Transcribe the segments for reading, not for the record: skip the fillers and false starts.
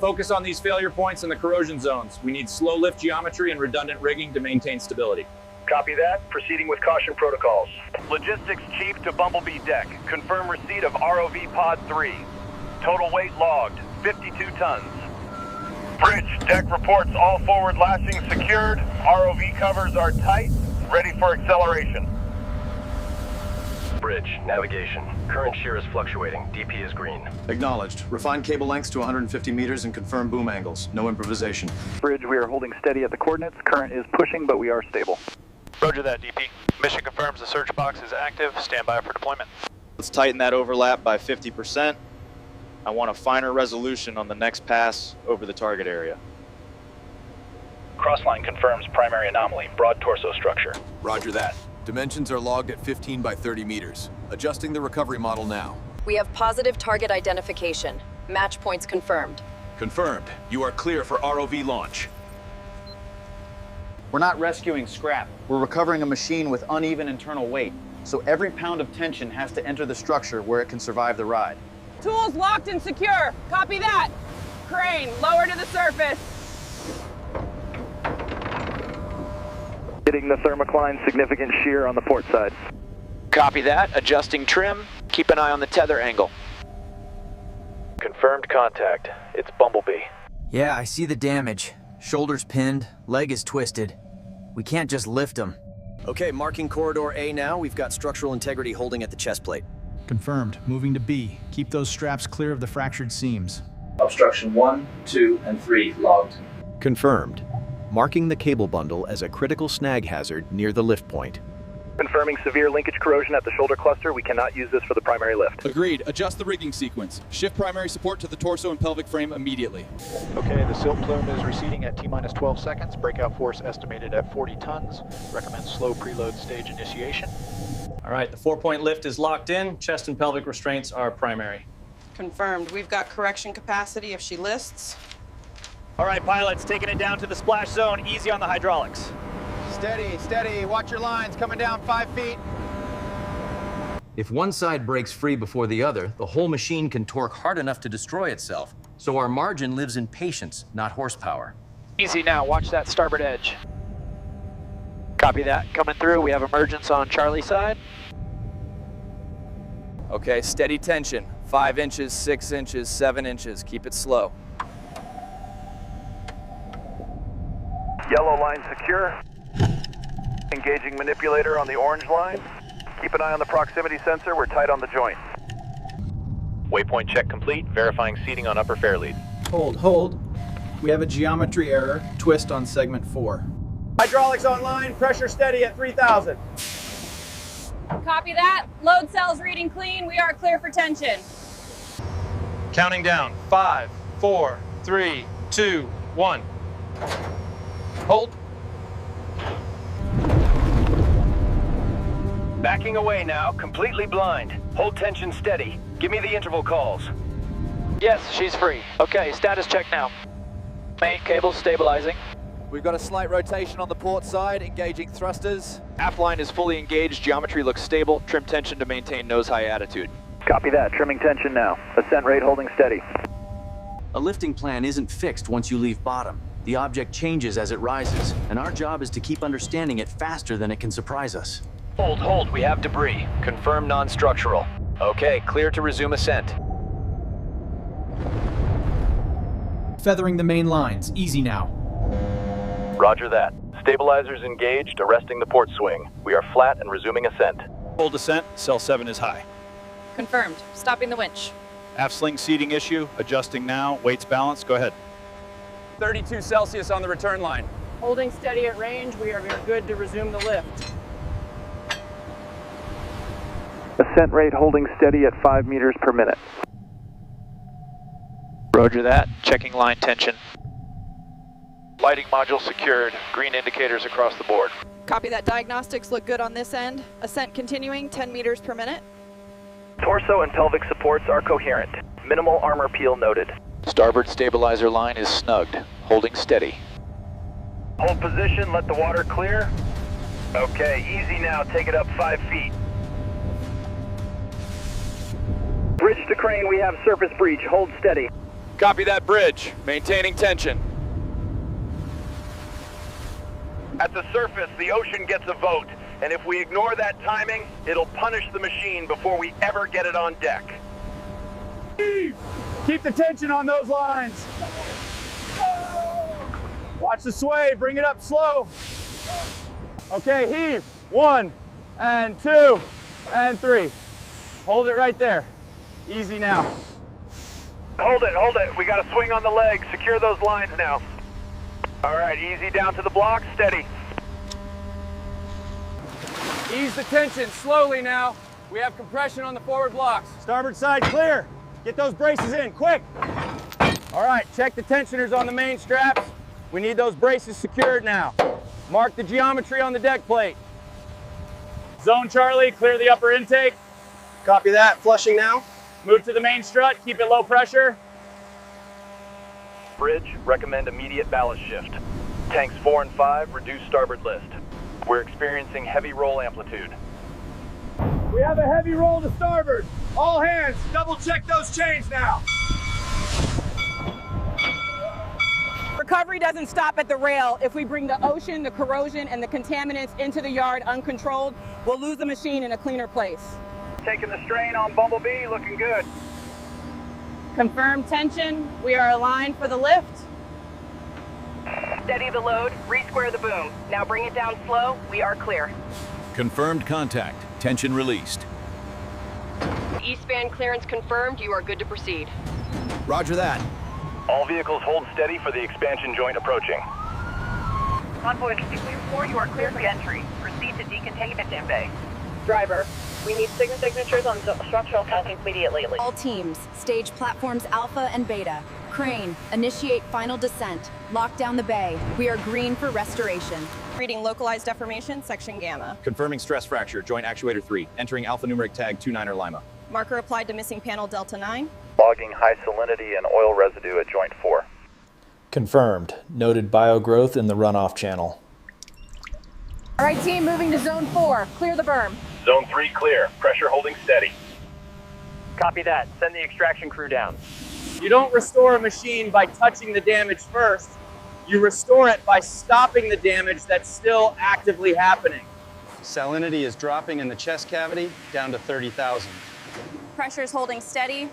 Focus on these failure points and the corrosion zones. We need slow lift geometry and redundant rigging to maintain stability. Copy that. Proceeding with caution protocols. Logistics Chief to Bumblebee Deck. Confirm receipt of ROV Pod 3. Total weight logged, 52 tons. Bridge, deck reports all forward lashings secured. ROV covers are tight, ready for acceleration. Bridge, navigation. Current shear is fluctuating. DP is green. Acknowledged. Refine cable lengths to 150 meters and confirm boom angles. No improvisation. Bridge, we are holding steady at the coordinates. Current is pushing, but we are stable. Roger that, DP. Mission confirms the search box is active. Stand by for deployment. Let's tighten that overlap by 50%. I want a finer resolution on the next pass over the target area. Crossline confirms primary anomaly. Broad torso structure. Roger that. Dimensions are logged at 15 by 30 meters. Adjusting the recovery model now. We have positive target identification. Match points confirmed. Confirmed. You are clear for ROV launch. We're not rescuing scrap. We're recovering a machine with uneven internal weight. So every pound of tension has to enter the structure where it can survive the ride. Tools locked and secure. Copy that. Crane, lower to the surface. Hitting the thermocline, significant shear on the port side. Copy that. Adjusting trim. Keep an eye on the tether angle. Confirmed contact. It's Bumblebee. Yeah, I see the damage. Shoulder's pinned, leg is twisted. We can't just lift him. Okay, marking corridor A now. We've got structural integrity holding at the chest plate. Confirmed. Moving to B. Keep those straps clear of the fractured seams. Obstruction 1, 2, and 3 logged. Confirmed. Marking the cable bundle as a critical snag hazard near the lift point. Confirming severe linkage corrosion at the shoulder cluster. We cannot use this for the primary lift. Agreed. Adjust the rigging sequence. Shift primary support to the torso and pelvic frame immediately. Okay, the silt plume is receding at T-minus 12 seconds. Breakout force estimated at 40 tons. Recommend slow preload stage initiation. All right, the 4-point lift is locked in. Chest and pelvic restraints are primary. Confirmed. We've got correction capacity if she lists. All right, pilots, taking it down to the splash zone. Easy on the hydraulics. Steady, steady. Watch your lines coming down 5 feet. If one side breaks free before the other, the whole machine can torque hard enough to destroy itself. So our margin lives in patience, not horsepower. Easy now. Watch that starboard edge. Copy that. Coming through. We have emergence on Charlie side. Okay, steady tension. 5 inches, 6 inches, 7 inches. Keep it slow. Yellow line secure. Engaging manipulator on the orange line. Keep an eye on the proximity sensor. We're tight on the joint. Waypoint check complete. Verifying seating on upper fair lead. Hold. We have a geometry error. Twist on segment 4. Hydraulics online. Pressure steady at 3,000. Copy that. Load cells reading clean. We are clear for tension. Counting down. 5, 4, 3, 2, 1. Hold. Backing away now, completely blind. Hold tension steady. Give me the interval calls. Yes, she's free. Okay, status check now. Main cable stabilizing. We've got a slight rotation on the port side, engaging thrusters. Aft line is fully engaged. Geometry looks stable. Trim tension to maintain nose-high attitude. Copy that. Trimming tension now. Ascent rate holding steady. A lifting plan isn't fixed once you leave bottom. The object changes as it rises, and our job is to keep understanding it faster than it can surprise us. Hold. We have debris. Confirm non-structural. Okay, clear to resume ascent. Feathering the main lines. Easy now. Roger that. Stabilizers engaged, arresting the port swing. We are flat and resuming ascent. Full descent. Cell 7 is high. Confirmed. Stopping the winch. Aft sling seating issue. Adjusting now. Weights balanced. Go ahead. 32 Celsius on the return line. Holding steady at range. We are good to resume the lift. Ascent rate holding steady at 5 meters per minute. Roger that. Checking line tension. Lighting module secured. Green indicators across the board. Copy that. Diagnostics look good on this end. Ascent continuing, 10 meters per minute. Torso and pelvic supports are coherent. Minimal armor peel noted. Starboard stabilizer line is snugged. Holding steady. Hold position, let the water clear. Okay, easy now. Take it up 5 feet. Bridge to crane, we have surface breach. Hold steady. Copy that, bridge. Maintaining tension. At the surface, the ocean gets a vote, and if we ignore that timing, it'll punish the machine before we ever get it on deck. Keep the tension on those lines. Watch the sway, bring it up slow. Okay, heave. 1 and 2 and 3. Hold it right there. Easy now. Hold it. We got a swing on the leg. Secure those lines now. All right, easy down to the block, steady. Ease the tension slowly now. We have compression on the forward blocks. Starboard side clear. Get those braces in, quick. All right, check the tensioners on the main straps. We need those braces secured now. Mark the geometry on the deck plate. Zone Charlie, clear the upper intake. Copy that, flushing now. Move to the main strut, keep it low pressure. Bridge, recommend immediate ballast shift. Tanks 4 and 5, reduce starboard list. We're experiencing heavy roll amplitude. We have a heavy roll to starboard. All hands, double check those chains now. Recovery doesn't stop at the rail. If we bring the ocean, the corrosion, and the contaminants into the yard uncontrolled, we'll lose the machine in a cleaner place. Taking the strain on Bumblebee, looking good. Confirmed tension. We are aligned for the lift. Steady the load, re-square the boom. Now bring it down slow. We are clear. Confirmed contact. Tension released. East span clearance confirmed. You are good to proceed. Roger that. All vehicles hold steady for the expansion joint approaching. Convoy 4, you are clear for entry. Proceed to decontainment in bay. Driver, we need signatures on structural testing immediately. All teams, stage platforms Alpha and Beta. Crane, initiate final descent. Lock down the bay. We are green for restoration. Reading localized deformation, section gamma. Confirming stress fracture, joint actuator 3. Entering alphanumeric tag 29er Lima. Marker applied to missing panel delta 9. Logging high salinity and oil residue at joint 4. Confirmed. Noted biogrowth in the runoff channel. All right, team, moving to zone 4. Clear the berm. Zone 3 clear. Pressure holding steady. Copy that. Send the extraction crew down. You don't restore a machine by touching the damage first. You restore it by stopping the damage that's still actively happening. Salinity is dropping in the chest cavity down to 30,000. Pressure's holding steady.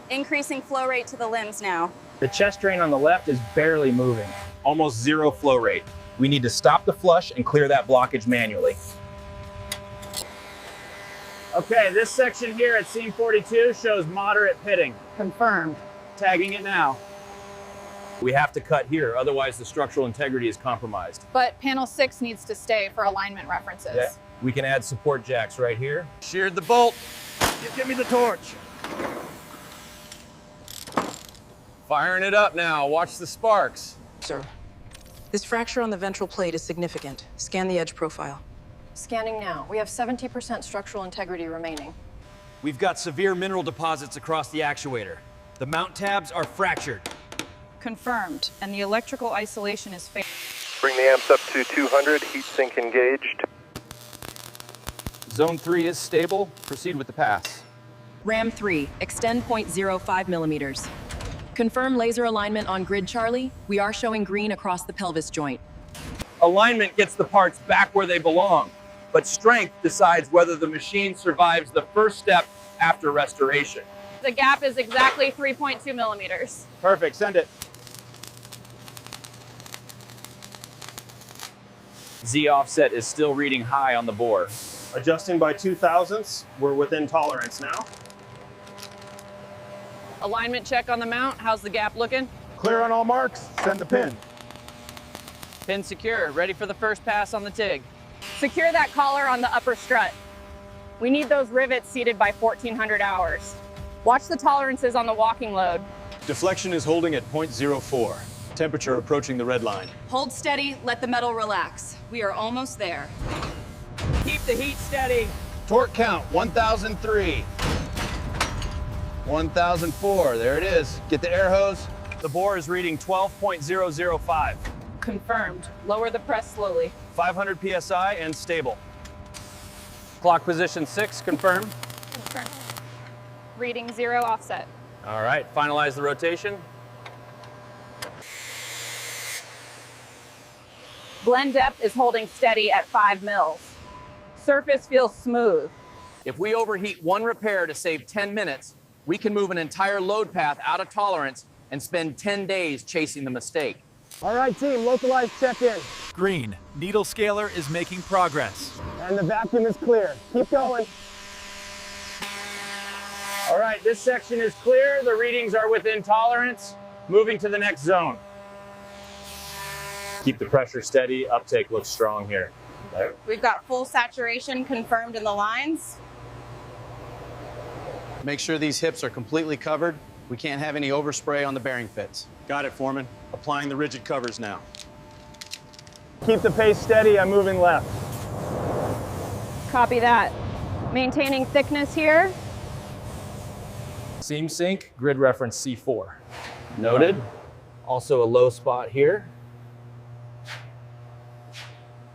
Increasing flow rate to the limbs now. The chest drain on the left is barely moving. Almost zero flow rate. We need to stop the flush and clear that blockage manually. Okay, this section here at seam 42 shows moderate pitting. Confirmed. Tagging it now. We have to cut here, otherwise the structural integrity is compromised. But panel 6 needs to stay for alignment references. Yeah. We can add support jacks right here. Sheared the bolt. Give me the torch. Firing it up now. Watch the sparks. Sir, this fracture on the ventral plate is significant. Scan the edge profile. Scanning now. We have 70% structural integrity remaining. We've got severe mineral deposits across the actuator. The mount tabs are fractured. Confirmed. And the electrical isolation is failing. Bring the amps up to 200. Heat sink engaged. Zone 3 is stable. Proceed with the pass. Ram 3, extend 0.05 millimeters. Confirm laser alignment on grid, Charlie. We are showing green across the pelvis joint. Alignment gets the parts back where they belong, but strength decides whether the machine survives the first step after restoration. The gap is exactly 3.2 millimeters. Perfect, send it. Z offset is still reading high on the bore. Adjusting by 0.002. We're within tolerance now. Alignment check on the mount. How's the gap looking? Clear on all marks. Send the pin. Pin secure. Ready for the first pass on the TIG. Secure that collar on the upper strut. We need those rivets seated by 1400 hours. Watch the tolerances on the walking load. Deflection is holding at 0.04. Temperature approaching the red line. Hold steady, let the metal relax. We are almost there. Keep the heat steady. Torque count, 1003. 1004, there it is. Get the air hose. The bore is reading 12.005. Confirmed. Lower the press slowly. 500 PSI and stable. Clock position 6, confirmed. Confirmed. Reading 0 offset. All right, finalize the rotation. Blend depth is holding steady at 5 mils. Surface feels smooth. If we overheat one repair to save 10 minutes, we can move an entire load path out of tolerance and spend 10 days chasing the mistake. All right, team, localized check-in. Green, needle scaler is making progress. And the vacuum is clear. Keep going. All right, this section is clear. The readings are within tolerance. Moving to the next zone. Keep the pressure steady. Uptake looks strong here. We've got full saturation confirmed in the lines. Make sure these hips are completely covered. We can't have any overspray on the bearing pits. Got it, Foreman. Applying the rigid covers now. Keep the pace steady. I'm moving left. Copy that. Maintaining thickness here. Seam sync, grid reference C4. Noted. Also a low spot here.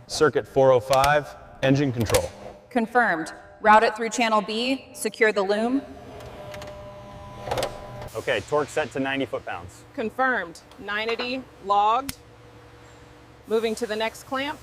Circuit 405, engine control. Confirmed. Route it through channel B, secure the loom. Okay, torque set to 90 foot-pounds. Confirmed. 980 logged. Moving to the next clamp.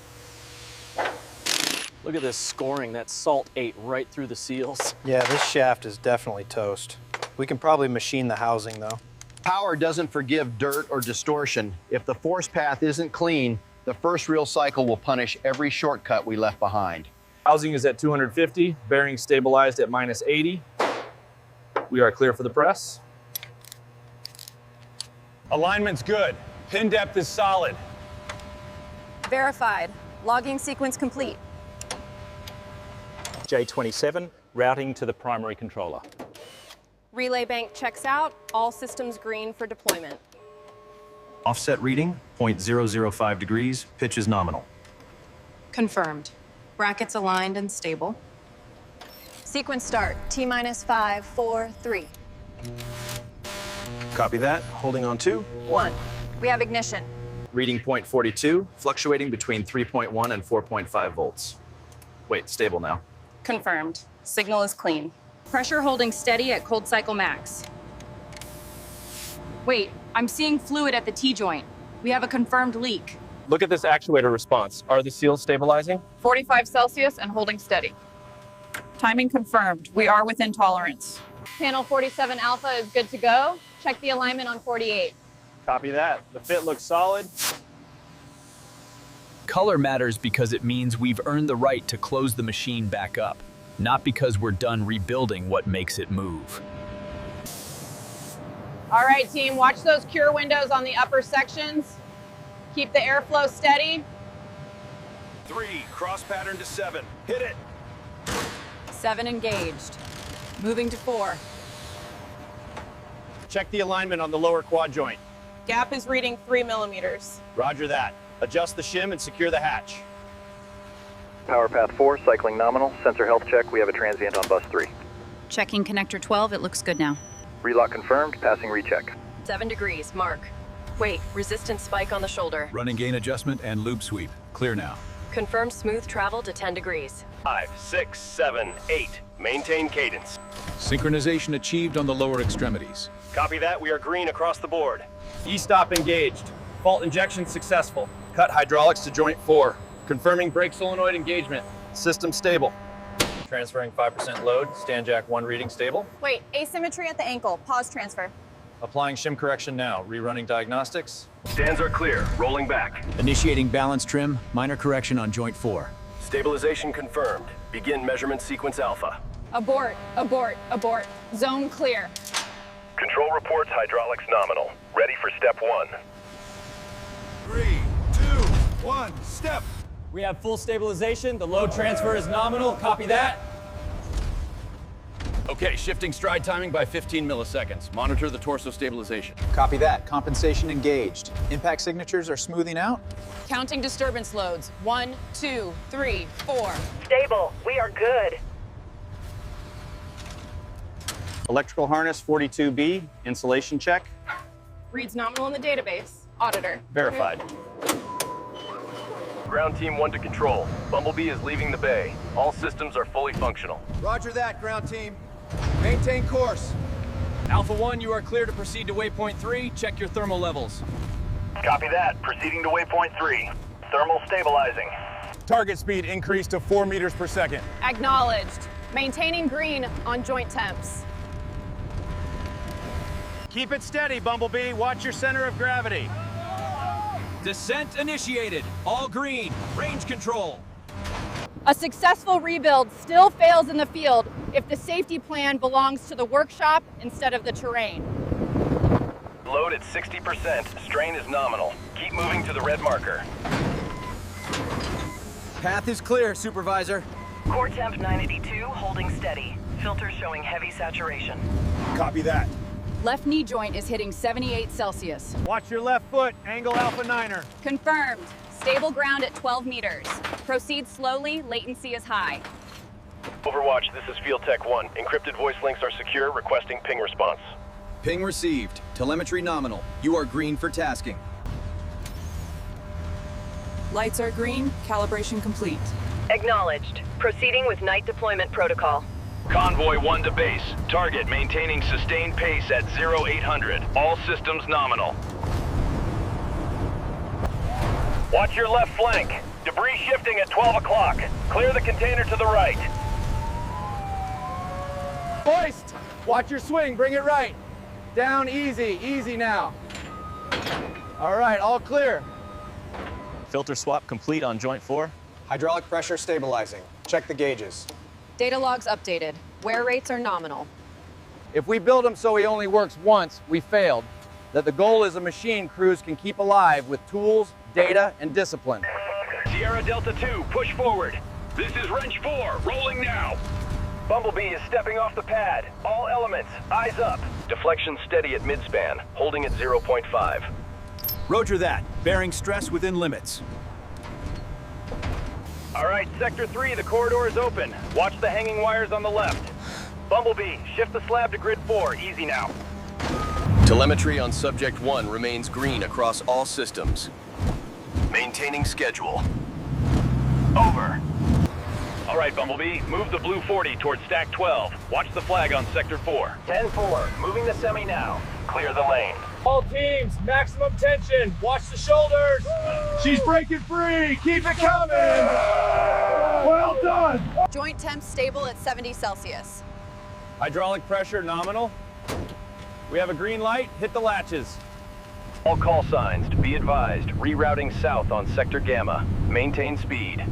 Look at this scoring. That salt ate right through the seals. Yeah, this shaft is definitely toast. We can probably machine the housing though. Power doesn't forgive dirt or distortion. If the force path isn't clean, the first real cycle will punish every shortcut we left behind. Housing is at 250, bearing stabilized at -80. We are clear for the press. Alignment's good. Pin depth is solid. Verified. Logging sequence complete. J27, routing to the primary controller. Relay bank checks out. All systems green for deployment. Offset reading, 0.005 degrees, pitch is nominal. Confirmed. Brackets aligned and stable. Sequence start. T-minus 5, 4, 3. Copy that, holding on to. 1. We have ignition. Reading point 42, fluctuating between 3.1 and 4.5 volts. Wait, stable now. Confirmed. Signal is clean. Pressure holding steady at cold cycle max. Wait, I'm seeing fluid at the T-joint. We have a confirmed leak. Look at this actuator response. Are the seals stabilizing? 45 Celsius and holding steady. Timing confirmed. We are within tolerance. Panel 47 Alpha is good to go. Check the alignment on 48. Copy that. The fit looks solid. Color matters because it means we've earned the right to close the machine back up, not because we're done rebuilding what makes it move. All right, team, watch those cure windows on the upper sections. Keep the airflow steady. 3, cross pattern to 7. Hit it. 7 engaged. Moving to 4. Check the alignment on the lower quad joint. Gap is reading 3 millimeters. Roger that. Adjust the shim and secure the hatch. Power path 4, cycling nominal. Sensor health check. We have a transient on bus 3. Checking connector 12. It looks good now. Relock confirmed. Passing recheck. 7 degrees, mark. Wait, resistance spike on the shoulder. Running gain adjustment and loop sweep. Clear now. Confirmed smooth travel to 10 degrees. 5, 6, 7, 8. Maintain cadence. Synchronization achieved on the lower extremities. Copy that. We are green across the board. E-stop engaged. Fault injection successful. Cut hydraulics to joint 4. Confirming brake solenoid engagement. System stable. Transferring 5% load. Stand jack 1 reading stable. Wait, asymmetry at the ankle. Pause transfer. Applying shim correction now. Rerunning diagnostics. Stands are clear. Rolling back. Initiating balance trim, minor correction on joint 4. Stabilization confirmed. Begin measurement sequence alpha. Abort, abort, abort. Zone clear. Control reports hydraulics nominal. Ready for step 1. 3, 2, 1, step. We have full stabilization. The load transfer is nominal. Copy that. Okay, shifting stride timing by 15 milliseconds. Monitor the torso stabilization. Copy that. Compensation engaged. Impact signatures are smoothing out. Counting disturbance loads. 1, 2, 3, 4. Stable. We are good. Electrical harness 42B. Insulation check. Reads nominal in the database. Auditor. Verified. Ground team 1 to control. Bumblebee is leaving the bay. All systems are fully functional. Roger that, ground team. Maintain course. Alpha 1, you are clear to proceed to waypoint 3. Check your thermal levels. Copy that. Proceeding to waypoint 3. Thermal stabilizing. Target speed increased to 4 meters per second. Acknowledged. Maintaining green on joint temps. Keep it steady, Bumblebee. Watch your center of gravity. Descent initiated. All green. Range control. A successful rebuild still fails in the field if the safety plan belongs to the workshop instead of the terrain. Load at 60%. Strain is nominal. Keep moving to the red marker. Path is clear, Supervisor. Core temp 982, holding steady. Filters showing heavy saturation. Copy that. Left knee joint is hitting 78 Celsius. Watch your left foot, angle Alpha 9er. Confirmed. Stable ground at 12 meters. Proceed slowly, latency is high. Overwatch, this is Field Tech 1. Encrypted voice links are secure, requesting ping response. Ping received. Telemetry nominal. You are green for tasking. Lights are green, calibration complete. Acknowledged. Proceeding with night deployment protocol. Convoy 1 to base. Target maintaining sustained pace at 0800. All systems nominal. Watch your left flank. Debris shifting at 12 o'clock. Clear the container to the right. Hoist! Watch your swing, bring it right. Down easy, easy now. All right, all clear. Filter swap complete on joint 4. Hydraulic pressure stabilizing. Check the gauges. Data logs updated. Wear rates are nominal. If we build him so he only works once, we failed. That the goal is a machine crews can keep alive with tools, data, and discipline. Sierra Delta 2, push forward. This is Wrench 4, rolling now. Bumblebee is stepping off the pad. All elements, eyes up. Deflection steady at midspan, holding at 0.5. Roger that. Bearing stress within limits. All right, Sector 3, the corridor is open. Watch the hanging wires on the left. Bumblebee, shift the slab to grid 4, easy now. Telemetry on Subject 1 remains green across all systems. Maintaining schedule. Over. All right, Bumblebee, move the blue 40 towards stack 12. Watch the flag on Sector 4. 10-4, moving the semi now. Clear the lane. All teams, maximum tension. Watch the shoulders. She's breaking free. Keep it coming. Well done. Joint temp stable at 70 Celsius. Hydraulic pressure nominal. We have a green light. Hit the latches. All call signs, be advised. Rerouting south on Sector Gamma. Maintain speed.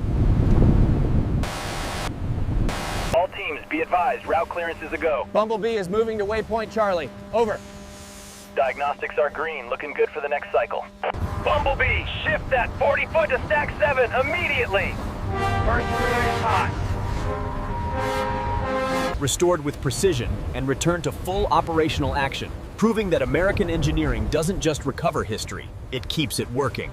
All teams, be advised. Route clearance is a go. Bumblebee is moving to waypoint Charlie. Over. Diagnostics are green, looking good for the next cycle. Bumblebee, shift that 40 foot to stack 7 immediately. First is hot. Restored with precision and returned to full operational action, proving that American engineering doesn't just recover history, it keeps it working.